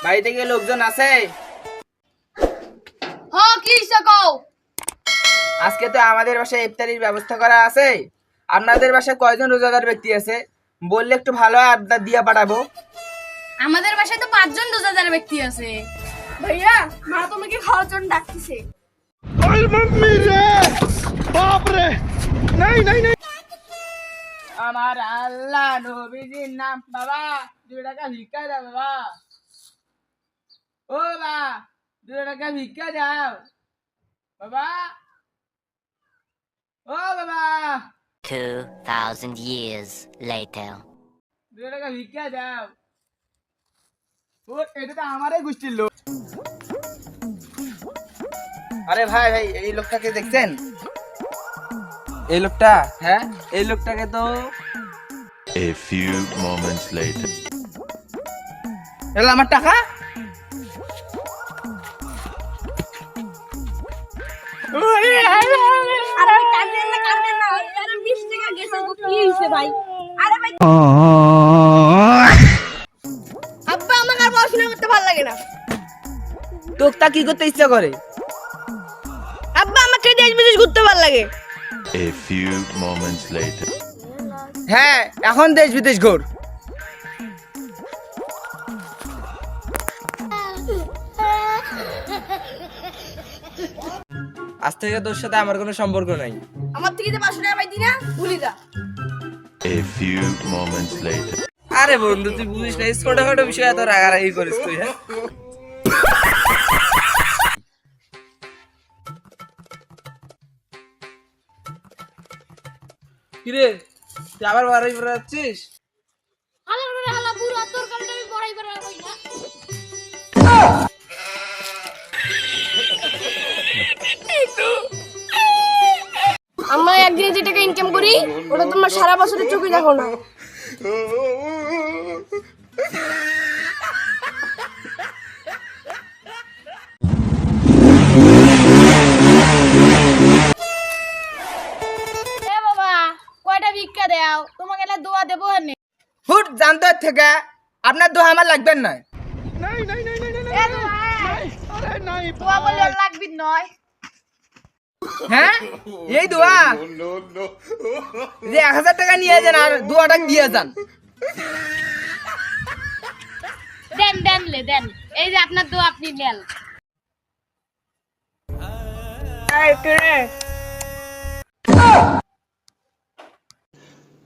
বাড়িতে কি লোকজন আছে? হ্যাঁ, কি হইছে কও? আজকে তো আমাদের বাসায় ইফতারির ব্যবস্থা করা আছে। আপনাদের বাসায় কয়জন রোজাদার ব্যক্তি আছে বললে একটু ভালো আবদার দিয়ে পাঠাবো। আমাদের বাসায় তো 5 জন রোজাদার ব্যক্তি আছে। ভাইয়া, মা তোমাকে খাওয়ার জন্য ডাকতেছে। আমার আল্লাহ নবীজির নাম। বাবা 2 টাকা ভিক্ষা দাও বাবা। ও বাবা 2 টাকা ভিক্ষা দাও বাবা। ও বাবা 2,000 years later. 2 টাকা ভিক্ষা দাও। ও এটা তো আমারই গোষ্ঠীর লোক। আরে ভাই ভাই এই লোকটাকে দেখছেন? এই লোকটা? হ্যাঁ এই লোকটাকে তো। A few moments later. এলো আমার টাকা। আরে কাঁদেন না। আরে 20 টাকা গেছে তো কি হইছে ভাই? আরে ভাই, আব্বা আমার আর পড়াশোনা করতে ভালো লাগে না। তোকটা কি করতে ইচ্ছা করে? আব্বা আমাকে দেশ বিদেশ ঘুরতে ভালো লাগে। A few moments later. হ্যাঁ এখন দেশ বিদেশ ঘোর। আজ থেকে তোর সাথে আমার কোনো সম্পর্ক নাই। আমার থেকে যে 500 টাকা পাইতি না, ভুলি যা। A few moments later. আরে বন্ধু তুই বুঝিস না, ছোটখাটো বিষয়ে এত রাগারাগি করিস তুই? হ্যাঁ কিরে তুই আবার বাড়ি বেড়ে যাচ্ছিস? হালা বুড়া তোর কারণে আমি বড়াই বড় হই না। আমরা একদিনে যে টাকা ইনকাম করি ওটা তোমার সারা বছরের চোখে দেখো না। এ বাবা কয়টা ভিক্ষা দাও, তোমাকে না দোয়া দেবো এনে। হুট জানতে থেকে আপনার দোয়া আমার লাগবেন না। দোয়া বলে লাগবি নয়। হ্যাঁ এই দোয়া যে 1000 টাকা নিয়ে যান আর দোয়াটা দিয়ে যান। দেন এই যে আপনার দোয়া আপনি নেন।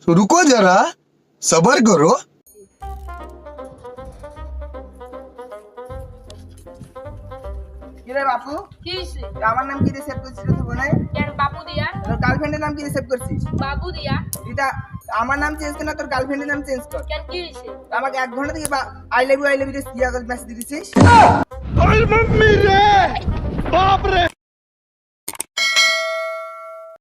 रुको जरा सबर करो। কিরে বাপু কি হইছে? আমার নাম কি দিয়ে সেভ করছিস তুই বলে? কেন বাবু দিয়া? তোর গার্লফ্রেন্ডের নাম কি দিয়ে সেভ করছিস? বাবু দিয়া? এটা আমার নাম চেঞ্জ কর না, তোর গার্লফ্রেন্ডের নাম চেঞ্জ কর। কেন কি হইছে? আমাকে 1 ঘন্টা থেকে আই লাভ ইউ দিয়ে মেসেজ দিছিস। मम्मी रे बाप रे।